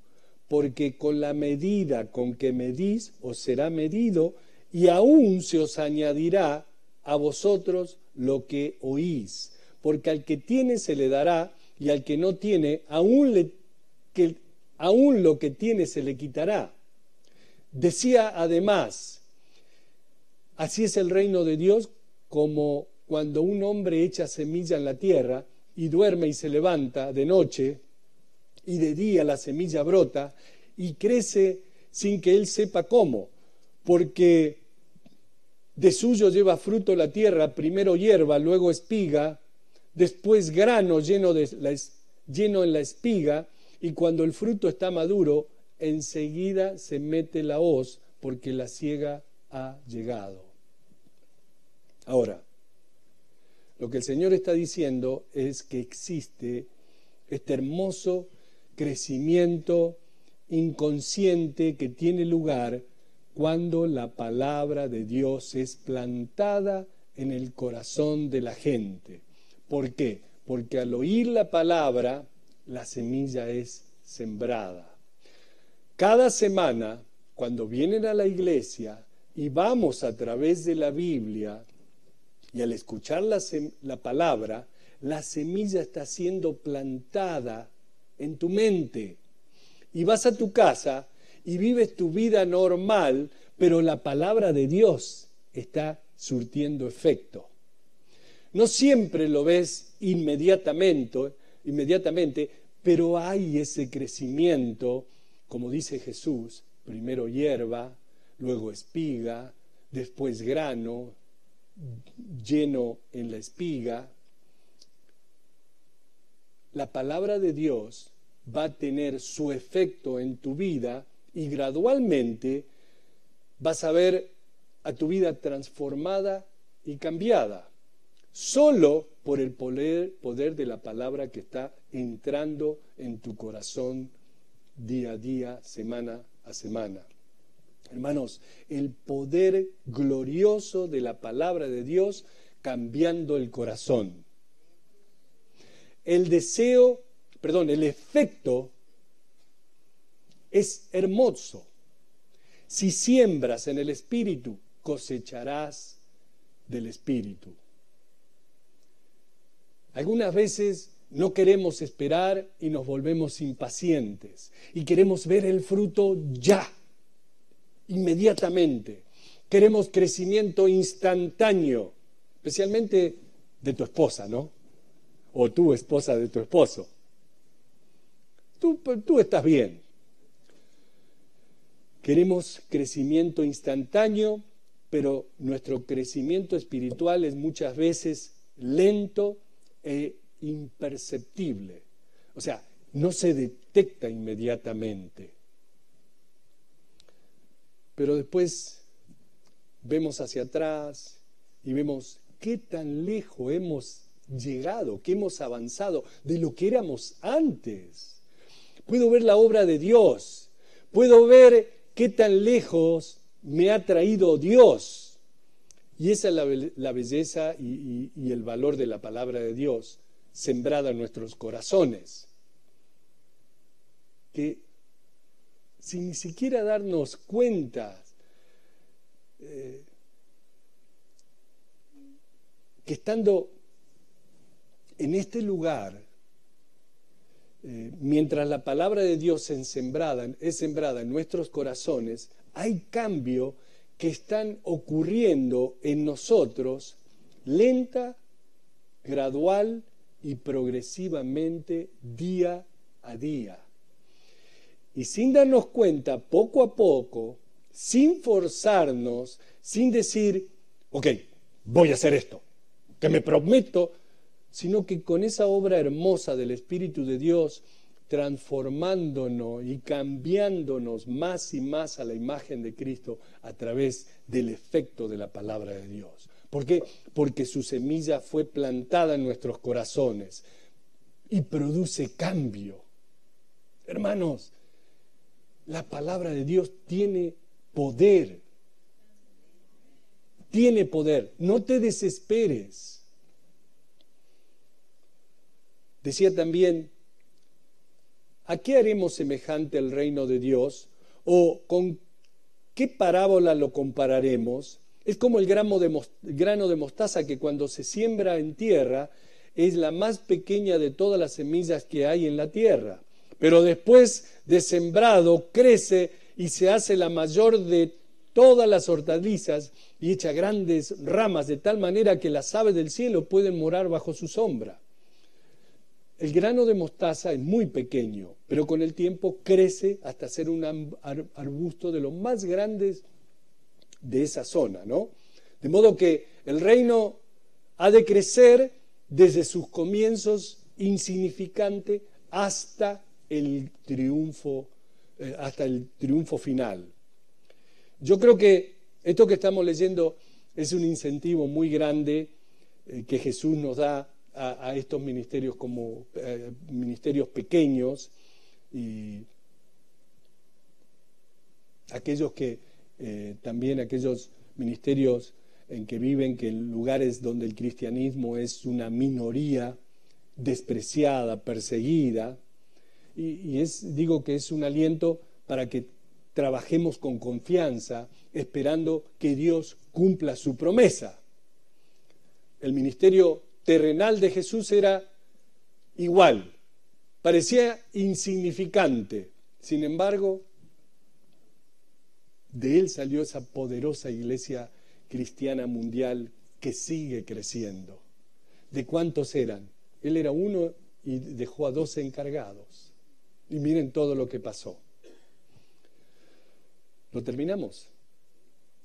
Porque con la medida con que medís os será medido, y aún se os añadirá a vosotros lo que oís. Porque al que tiene se le dará, y al que no tiene, aún lo que tiene se le quitará. Decía además, así es el reino de Dios, como cuando un hombre echa semilla en la tierra y duerme y se levanta de noche, y de día la semilla brota y crece sin que él sepa cómo, porque de suyo lleva fruto la tierra, primero hierba, luego espiga, después grano lleno en la espiga, y cuando el fruto está maduro, enseguida se mete la hoz, porque la siega ha llegado. Ahora, lo que el Señor está diciendo es que existe este hermoso crecimiento inconsciente que tiene lugar cuando la palabra de Dios es plantada en el corazón de la gente. ¿Por qué? Porque al oír la palabra, la semilla es sembrada. Cada semana, cuando vienen a la iglesia y vamos a través de la Biblia, y al escuchar la palabra, la semilla está siendo plantada en tu mente. Y vas a tu casa y vives tu vida normal, pero la palabra de Dios está surtiendo efecto. No siempre lo ves inmediatamente, pero hay ese crecimiento, como dice Jesús, primero hierba, luego espiga, después grano, lleno en la espiga. La palabra de Dios va a tener su efecto en tu vida y gradualmente vas a ver a tu vida transformada y cambiada, solo por el poder de la palabra que está entrando en tu corazón día a día, semana a semana. Hermanos, el poder glorioso de la palabra de Dios cambiando el corazón. El efecto es hermoso. Si siembras en el Espíritu, cosecharás del Espíritu. Algunas veces no queremos esperar y nos volvemos impacientes y queremos ver el fruto ya, inmediatamente. Queremos crecimiento instantáneo, especialmente de tu esposa, ¿no? O tu esposa de tu esposo. Tú estás bien. Queremos crecimiento instantáneo, pero nuestro crecimiento espiritual es muchas veces lento e imperceptible. O sea, no se detecta inmediatamente. Pero después vemos hacia atrás y vemos qué tan lejos hemos llegado, que hemos avanzado de lo que éramos antes. Puedo ver la obra de Dios, puedo ver qué tan lejos me ha traído Dios. Y esa es la belleza y el valor de la palabra de Dios sembrada en nuestros corazones. Que sin ni siquiera darnos cuenta, que estando en este lugar mientras la palabra de Dios es sembrada en nuestros corazones, hay cambio que están ocurriendo en nosotros lenta, gradual y progresivamente día a día. Y sin darnos cuenta, poco a poco, sin forzarnos, sin decir, ok, voy a hacer esto, que me prometo, sino que con esa obra hermosa del Espíritu de Dios, transformándonos y cambiándonos más y más a la imagen de Cristo a través del efecto de la palabra de Dios. ¿Por qué? Porque su semilla fue plantada en nuestros corazones y produce cambio. Hermanos, la palabra de Dios tiene poder. Tiene poder. No te desesperes. Decía también, ¿a qué haremos semejante el reino de Dios? ¿O con qué parábola lo compararemos? Es como el grano de mostaza que cuando se siembra en tierra es la más pequeña de todas las semillas que hay en la tierra. Pero después de sembrado crece y se hace la mayor de todas las hortalizas y echa grandes ramas de tal manera que las aves del cielo pueden morar bajo su sombra. El grano de mostaza es muy pequeño, pero con el tiempo crece hasta ser un arbusto de los más grandes de esa zona, ¿no? De modo que el reino ha de crecer desde sus comienzos insignificante hasta el triunfo final. Yo creo que esto que estamos leyendo es un incentivo muy grande que Jesús nos da a estos ministerios como ministerios pequeños y aquellos que también aquellos ministerios en que viven que en lugares donde el cristianismo es una minoría despreciada, perseguida, y digo que es un aliento para que trabajemos con confianza, esperando que Dios cumpla su promesa. El ministerio terrenal de Jesús era igual, parecía insignificante, sin embargo, de él salió esa poderosa iglesia cristiana mundial que sigue creciendo. ¿De cuántos eran? Él era uno y dejó a 12 encargados. Y miren todo lo que pasó. ¿Lo terminamos?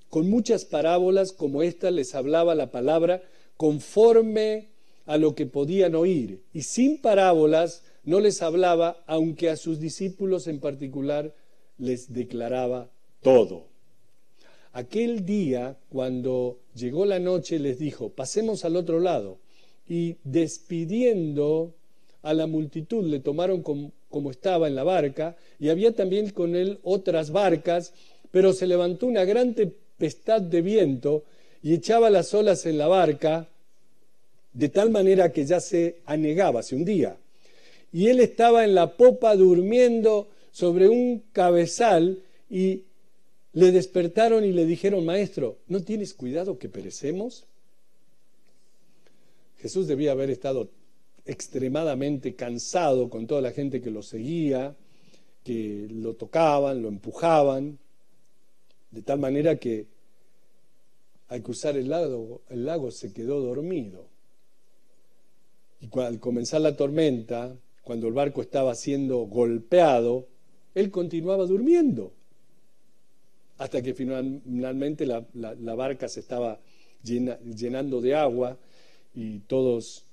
Con muchas parábolas como esta les hablaba la palabra conforme a lo que podían oír. Y sin parábolas no les hablaba, aunque a sus discípulos en particular les declaraba todo. Aquel día, cuando llegó la noche, les dijo, pasemos al otro lado. Y despidiendo a la multitud, le tomaron como estaba en la barca, y había también con él otras barcas, pero se levantó una gran tempestad de viento y echaba las olas en la barca, de tal manera que ya se anegaba, se hundía. Y él estaba en la popa durmiendo sobre un cabezal y le despertaron y le dijeron, maestro, ¿no tienes cuidado que perecemos? Jesús debía haber estado extremadamente cansado con toda la gente que lo seguía, que lo tocaban, lo empujaban, de tal manera que al cruzar el lago se quedó dormido. Y al comenzar la tormenta, cuando el barco estaba siendo golpeado, él continuaba durmiendo. Hasta que finalmente la barca se estaba llenando de agua y todos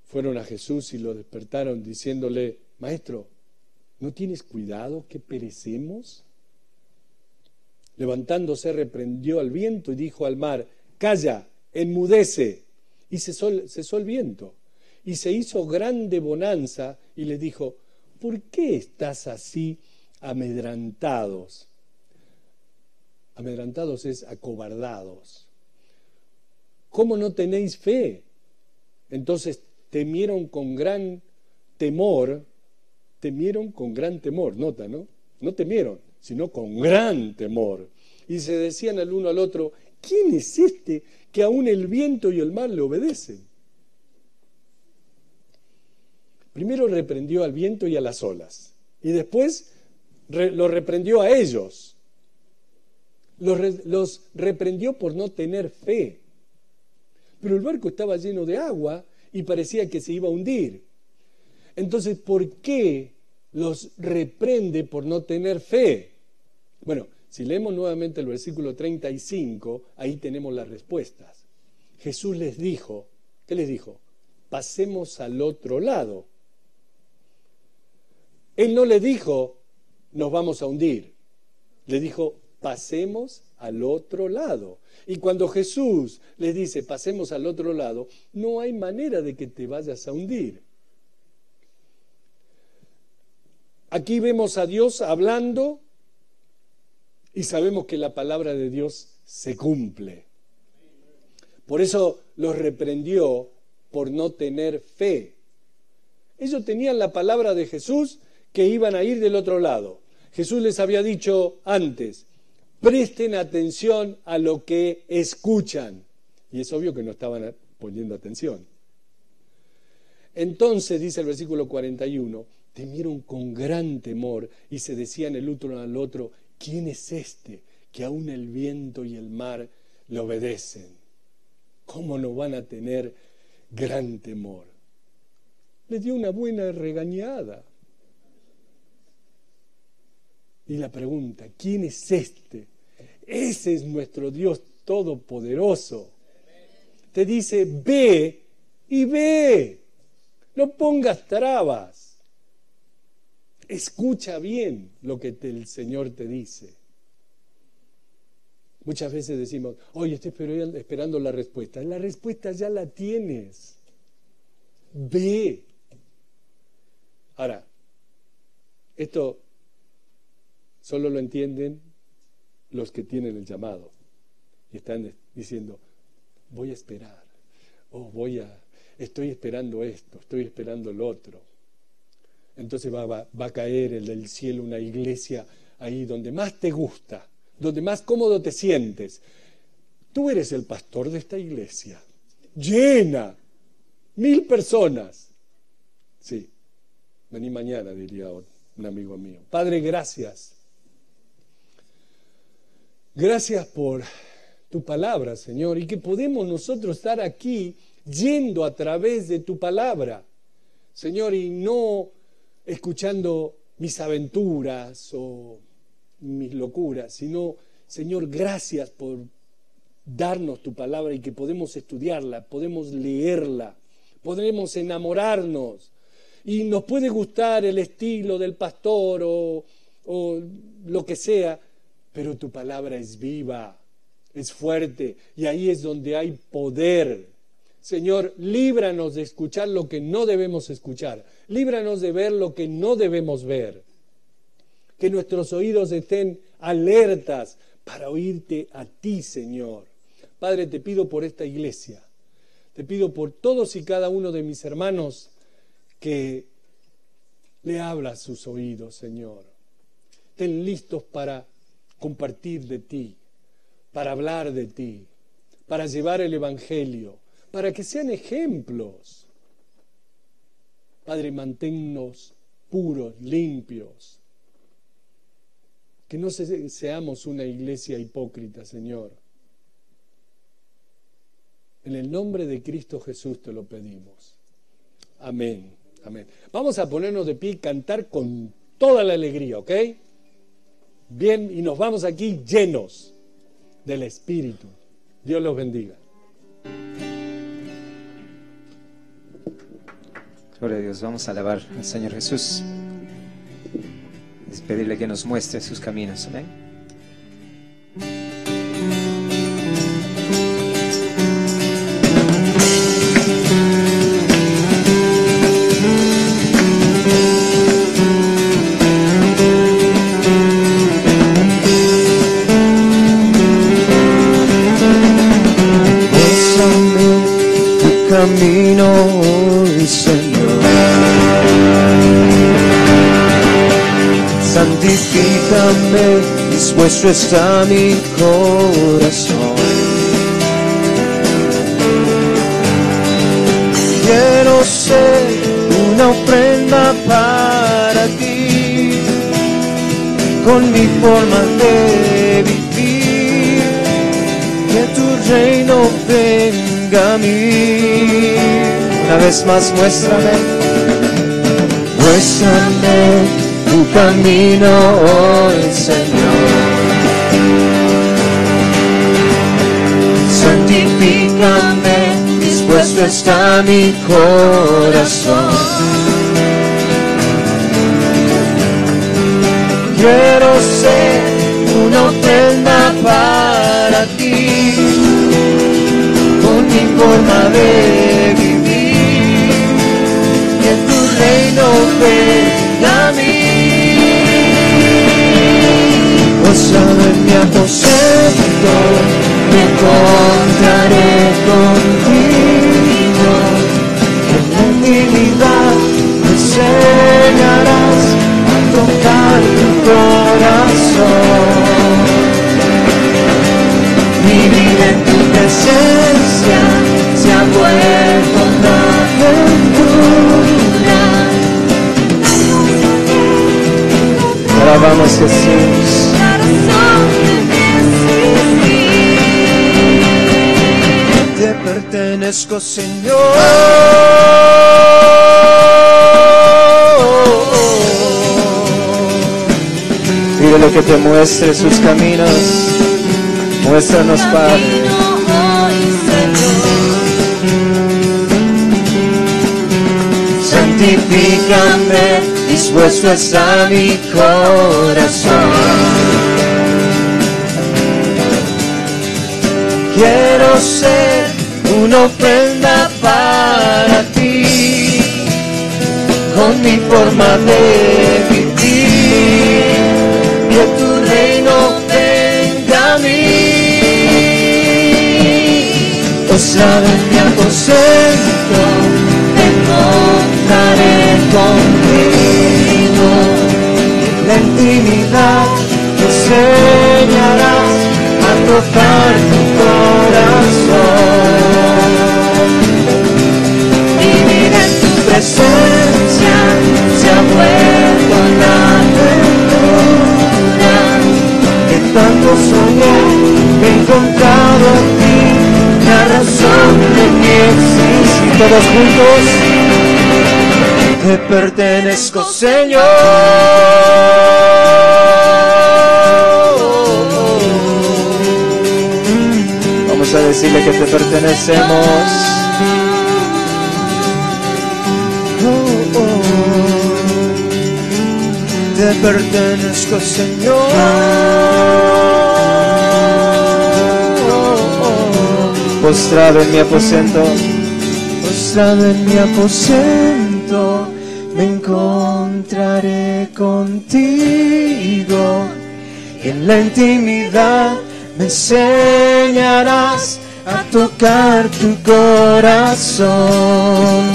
fueron a Jesús y lo despertaron diciéndole, maestro, ¿no tienes cuidado que perecemos? Levantándose reprendió al viento y dijo al mar, calla, enmudece. Y cesó el viento. Y se hizo grande bonanza y les dijo, ¿por qué estás así amedrantados? Amedrantados es acobardados. ¿Cómo no tenéis fe? Entonces temieron con gran temor, nota, ¿no? No temieron, sino con gran temor. Y se decían el uno al otro, ¿quién es este que aún el viento y el mar le obedecen? Primero reprendió al viento y a las olas. Y después los reprendió a ellos. Los reprendió por no tener fe. Pero el barco estaba lleno de agua y parecía que se iba a hundir. Entonces, ¿por qué los reprende por no tener fe? Bueno, si leemos nuevamente el versículo 35, ahí tenemos las respuestas. Jesús les dijo, ¿qué les dijo? Pasemos al otro lado. Él no le dijo, nos vamos a hundir. Le dijo, pasemos al otro lado. Y cuando Jesús les dice, pasemos al otro lado, no hay manera de que te vayas a hundir. Aquí vemos a Dios hablando y sabemos que la palabra de Dios se cumple. Por eso los reprendió por no tener fe. Ellos tenían la palabra de Jesús que iban a ir del otro lado. Jesús les había dicho antes, presten atención a lo que escuchan. Y es obvio que no estaban poniendo atención. Entonces, dice el versículo 41, temieron con gran temor y se decían el uno al otro, ¿quién es este que aún el viento y el mar le obedecen? ¿Cómo no van a tener gran temor? Les dio una buena regañada. Y la pregunta, ¿quién es este? Ese es nuestro Dios todopoderoso. Te dice, ve y ve. No pongas trabas. Escucha bien lo que el Señor te dice. Muchas veces decimos, oye, estoy esperando la respuesta. La respuesta ya la tienes. Ve. Ahora, esto solo lo entienden los que tienen el llamado. Y están diciendo, voy a esperar. O estoy esperando esto, estoy esperando el otro. Entonces va a caer el del cielo una iglesia ahí donde más te gusta, donde más cómodo te sientes. Tú eres el pastor de esta iglesia, llena, 1000 personas. Sí, vení mañana, diría un amigo mío. Padre, gracias. Gracias por tu palabra, Señor, y que podemos nosotros estar aquí yendo a través de tu palabra, Señor, y no escuchando mis aventuras o mis locuras, sino, Señor, gracias por darnos tu palabra y que podemos estudiarla, podemos leerla, podremos enamorarnos y nos puede gustar el estilo del pastor o lo que sea, pero tu palabra es viva, es fuerte y ahí es donde hay poder. Señor, líbranos de escuchar lo que no debemos escuchar, líbranos de ver lo que no debemos ver, que nuestros oídos estén alertas para oírte a ti, Señor. Padre, te pido por esta iglesia, te pido por todos y cada uno de mis hermanos que le abras sus oídos, Señor. Estén listos para compartir de ti, para hablar de ti, para llevar el evangelio, para que sean ejemplos. Padre, manténnos puros, limpios. Que no seamos una iglesia hipócrita, Señor. En el nombre de Cristo Jesús te lo pedimos. Amén, amén. Vamos a ponernos de pie y cantar con toda la alegría, ¿ok? Bien, y nos vamos aquí llenos del Espíritu. Dios los bendiga. Gloria a Dios, vamos a alabar al Señor Jesús. Es pedirle que nos muestre sus caminos. Amén. Camino, Señor, santifícame, dispuesto está mi corazón. Quiero ser una ofrenda para ti, con mi forma de vivir, que tu reino venga a mí. Una vez más, muéstrame tu camino hoy, Señor. Santifícame, dispuesto está mi corazón. Quiero ser una ofrenda para ti, con mi forma de vivir, que tu reino venga a mí. Posado en mi aposento, me encontraré contigo. En la intimidad me enseñarás a tocar tu corazón. Vivir en tu presencia se ha vuelto una aventura. Alabamos, Jesús. Te pertenezco, Señor. Pídele que te muestre sus caminos. Muéstranos, Padre. Santifícame, dispuesto está mi corazón. Quiero ser una ofrenda para ti, con mi forma de vivir, que tu reino venga a mí. Posado en mi aposento, me encontraré contigo. En la intimidad te enseñarás a tocar tu corazón. Vivir en tu presencia se ha vuelto una aventura, que tanto soñé, he encontrado en ti la razón de mi existir. Todos juntos. Te pertenezco, Señor. Vamos a decirle que te pertenecemos. Te pertenezco, Señor. Postrado en mi aposento, postrado en mi aposento, me encontraré contigo. En la intimidad me enseñarás a tocar tu corazón.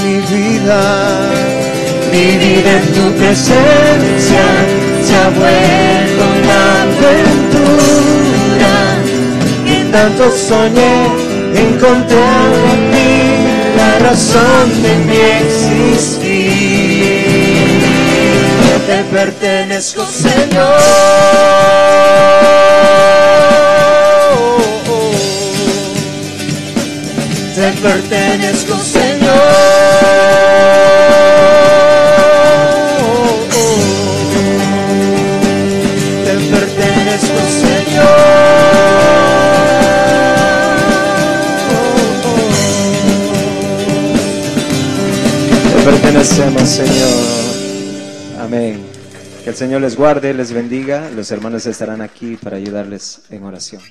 Mi vida en tu presencia se ha vuelto una aventura, que tanto soñé, he encontrado en ti la razón de mi existir. Te pertenezco, Señor. Te pertenezco, Señor. Te pertenezco, Señor. Te pertenecemos, Señor. Amén. Que el Señor les guarde, les bendiga. Los hermanos estarán aquí para ayudarles en oración.